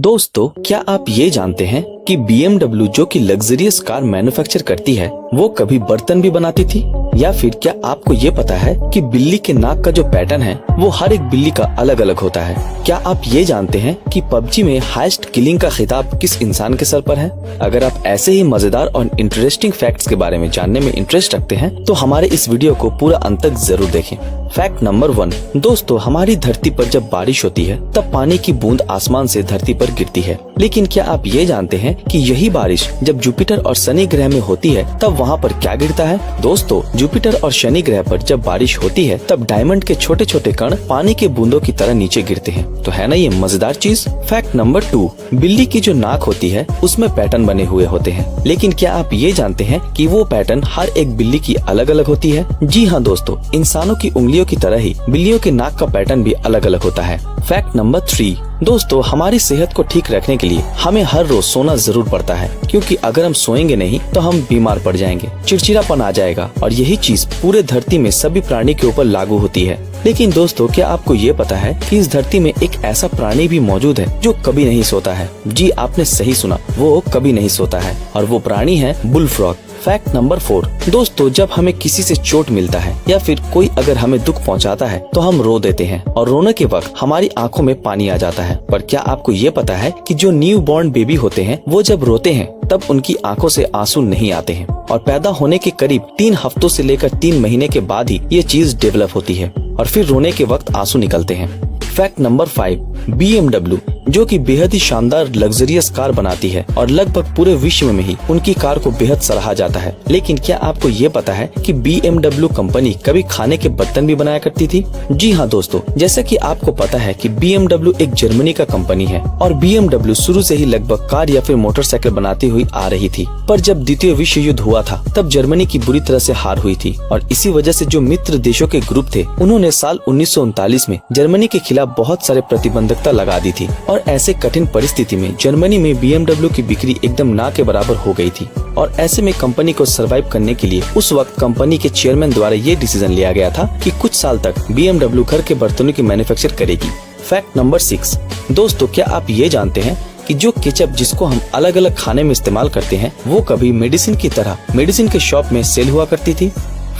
दोस्तों, क्या आप ये जानते हैं कि BMW जो कि लग्जरियस कार मैन्युफैक्चर करती है वो कभी बर्तन भी बनाती थी? या फिर क्या आपको ये पता है कि बिल्ली के नाक का जो पैटर्न है वो हर एक बिल्ली का अलग अलग होता है? क्या आप ये जानते हैं कि PUBG में हाईएस्ट किलिंग का खिताब किस इंसान के सर पर है? अगर आप ऐसे ही मजेदार और इंटरेस्टिंग फैक्ट्स के बारे में जानने में इंटरेस्ट रखते हैं तो हमारे इस वीडियो को पूरा अंत तक जरूर देखें। Fact number 1। दोस्तों, हमारी धरती पर जब बारिश होती है तब पानी की बूंद आसमान से धरती पर गिरती है, लेकिन क्या आप ये जानते हैं कि यही बारिश जब जुपिटर और शनि ग्रह में होती है तब वहाँ पर क्या गिरता है? दोस्तों, जुपिटर और शनि ग्रह पर जब बारिश होती है तब डायमंड के छोटे छोटे कण पानी के बूंदों की तरह नीचे गिरते हैं। तो है ना ये मजेदार चीज। Fact number 2। बिल्ली की जो नाक होती है उसमें पैटर्न बने हुए होते हैं, लेकिन क्या आप ये जानते हैं कि वो पैटर्न हर एक बिल्ली की अलग अलग होती है? जी हाँ दोस्तों, इंसानों की उंगलियों की तरह ही बिल्लियों के नाक का पैटर्न भी अलग अलग होता है। Fact number 3। दोस्तों, हमारी सेहत को ठीक रखने के लिए हमें हर रोज सोना जरूर पड़ता है, क्योंकि अगर हम सोएंगे नहीं तो हम बीमार पड़ जाएंगे, चिड़चिड़ापन आ जाएगा और यही चीज पूरे धरती में सभी प्राणी के ऊपर लागू होती है। लेकिन दोस्तों, क्या आपको ये पता है कि इस धरती में एक ऐसा प्राणी भी मौजूद है जो कभी नहीं सोता है? जी, आपने सही सुना, वो कभी नहीं सोता है और वो प्राणी है बुलफ्रॉग। Fact number 4। दोस्तों, जब हमें किसी से चोट मिलता है या फिर कोई अगर हमें दुख पहुंचाता है तो हम रो देते हैं और रोने के वक्त हमारी आंखों में पानी आ जाता है। पर क्या आपको ये पता है कि जो न्यू बॉर्न बेबी होते हैं वो जब रोते हैं तब उनकी आंखों से आंसू नहीं आते हैं और पैदा होने के करीब 3 हफ्तों से लेकर 3 महीने के बाद ही ये चीज डेवलप होती है और फिर रोने के वक्त आंसू निकलते हैं। Fact number 5। BMW जो कि बेहद ही शानदार लग्जरियस कार बनाती है और लगभग पूरे विश्व में ही उनकी कार को बेहद सराहा जाता है, लेकिन क्या आपको ये पता है कि BMW कंपनी कभी खाने के बर्तन भी बनाया करती थी? जी हाँ दोस्तों, जैसा कि आपको पता है कि BMW एक जर्मनी का कंपनी है और BMW शुरू से ही लगभग कार या फिर मोटरसाइकिल बनाती हुई आ रही थी। पर जब द्वितीय विश्व युद्ध हुआ था तब जर्मनी की बुरी तरह से हार हुई थी और इसी वजह से जो मित्र देशों के ग्रुप थे उन्होंने साल 1939 में जर्मनी के खिलाफ बहुत सारे प्रतिबंधकता लगा दी थी और ऐसे कठिन परिस्थिति में जर्मनी में BMW की बिक्री एकदम ना के बराबर हो गई थी और ऐसे में कंपनी को सरवाइव करने के लिए उस वक्त कंपनी के चेयरमैन द्वारा ये डिसीजन लिया गया था कि कुछ साल तक BMW घर के बर्तनों की मैन्युफैक्चर करेगी। Fact number 6। दोस्तों, क्या आप ये जानते हैं कि जो केचप जिसको हम अलग अलग खाने में इस्तेमाल करते हैं वो कभी मेडिसिन की तरह मेडिसिन के शॉप में सेल हुआ करती थी?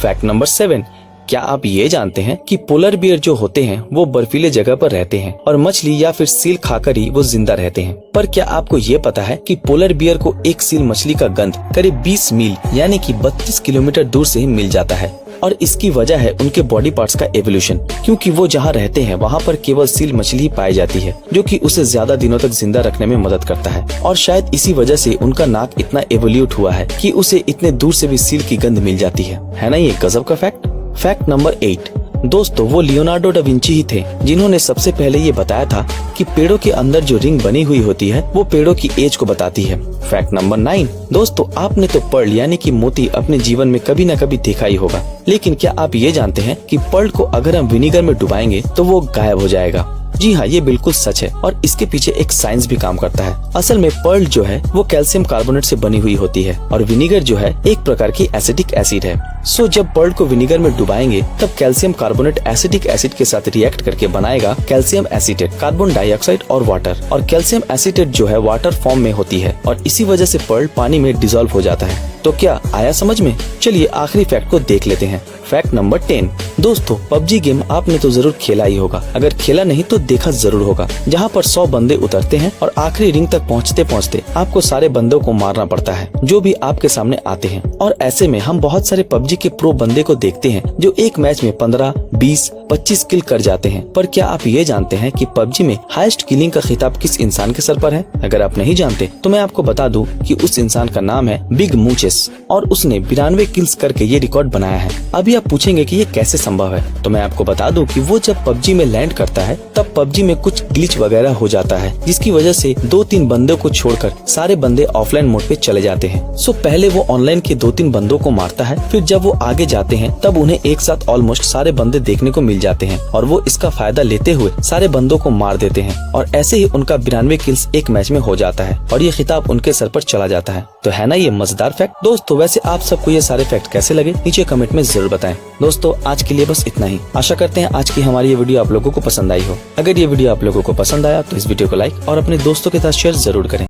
Fact number 7। क्या आप ये जानते हैं कि पोलर बियर जो होते हैं वो बर्फीले जगह पर रहते हैं और मछली या फिर सील खाकर ही वो जिंदा रहते हैं? पर क्या आपको ये पता है कि पोलर बियर को एक सील मछली का गंध करीब 20 मील यानी कि 32 किलोमीटर दूर से ही मिल जाता है और इसकी वजह है उनके बॉडी पार्ट्स का एवोल्यूशन, क्योंकि वो जहाँ रहते हैं वहाँ पर केवल सील मछली ही पाई जाती है जो कि उसे ज्यादा दिनों तक जिंदा रखने में मदद करता है और शायद इसी वजह से उनका नाक इतना एवोल्यूट हुआ है कि उसे इतने दूर से भी सील की गंध मिल जाती है ना ये गजब का फैक्ट। Fact number 8। दोस्तों, वो लियोनार्डो डा विंची ही थे जिन्होंने सबसे पहले ये बताया था कि पेड़ों के अंदर जो रिंग बनी हुई होती है वो पेड़ों की एज को बताती है। Fact number 9। दोस्तों, आपने तो पर्ल यानी कि मोती अपने जीवन में कभी न कभी देखा ही होगा, लेकिन क्या आप ये जानते हैं कि पर्ल को अगर हम विनीगर में डुबाएंगे तो वो गायब हो जाएगा? जी हाँ, ये बिल्कुल सच है और इसके पीछे एक साइंस भी काम करता है। असल में पर्ल जो है वो कैल्शियम कार्बोनेट से बनी हुई होती है और विनीगर जो है एक प्रकार की एसिडिक एसिड है। सो जब पर्ल को विनीगर में डुबाएंगे तब कैल्शियम कार्बोनेट एसिडिक एसिड के साथ रिएक्ट करके बनाएगा कैल्शियम एसीटेट, कार्बन डाइऑक्साइड और वाटर, और कैल्शियम एसीटेट जो है वाटर फॉर्म में होती है और इसी वजह से पर्ल पानी में डिसॉल्व हो जाता है। तो क्या आया समझ में? चलिए आखिरी फैक्ट को देख लेते हैं। Fact number 10। दोस्तों, PUBG गेम आपने तो जरूर खेला ही होगा, अगर खेला नहीं तो देखा जरूर होगा, जहाँ पर 100 बंदे उतरते हैं और आखिरी रिंग तक पहुँचते पहुँचते आपको सारे बंदों को मारना पड़ता है जो भी आपके सामने आते हैं और ऐसे में हम बहुत सारे PUBG के प्रो बंदे को देखते हैं जो एक मैच में 15, 20, 25 किल कर जाते हैं। पर क्या आप ये जानते हैं कि PUBG में हाईएस्ट किलिंग का खिताब किस इंसान के सर पर है? अगर आप नहीं जानते तो मैं आपको बता दूं कि उस इंसान का नाम है बिग मूचेस और उसने 92 किल्स करके ये रिकॉर्ड बनाया है। अभी आप पूछेंगे कि ये कैसे संभव है, तो मैं आपको बता दूं कि वो जब PUBG में लैंड करता है तब PUBG में कुछ ग्लिच वगैरह हो जाता है जिसकी वजह से 2-3 बंदों को छोड़कर सारे बंदे ऑफलाइन मोड पे चले जाते हैं। सो पहले वो ऑनलाइन के 2-3 बंदों को मारता है, फिर जब जब वो आगे जाते हैं तब उन्हें एक साथ ऑलमोस्ट सारे बंदे देखने को मिल जाते हैं और वो इसका फायदा लेते हुए सारे बंदों को मार देते हैं और ऐसे ही उनका 92 किल्स एक मैच में हो जाता है और ये खिताब उनके सर पर चला जाता है। तो है ना ये मजेदार फैक्ट। दोस्तों वैसे आप सबको ये सारे फैक्ट कैसे लगे नीचे कमेंट में जरूर बताएं। दोस्तों आज के लिए बस इतना ही। आशा करते हैं आज की हमारी ये वीडियो आप लोगों को पसंद आई हो। अगर ये वीडियो आप लोगों को पसंद आया तो इस वीडियो को लाइक और अपने दोस्तों के साथ शेयर जरूर करें।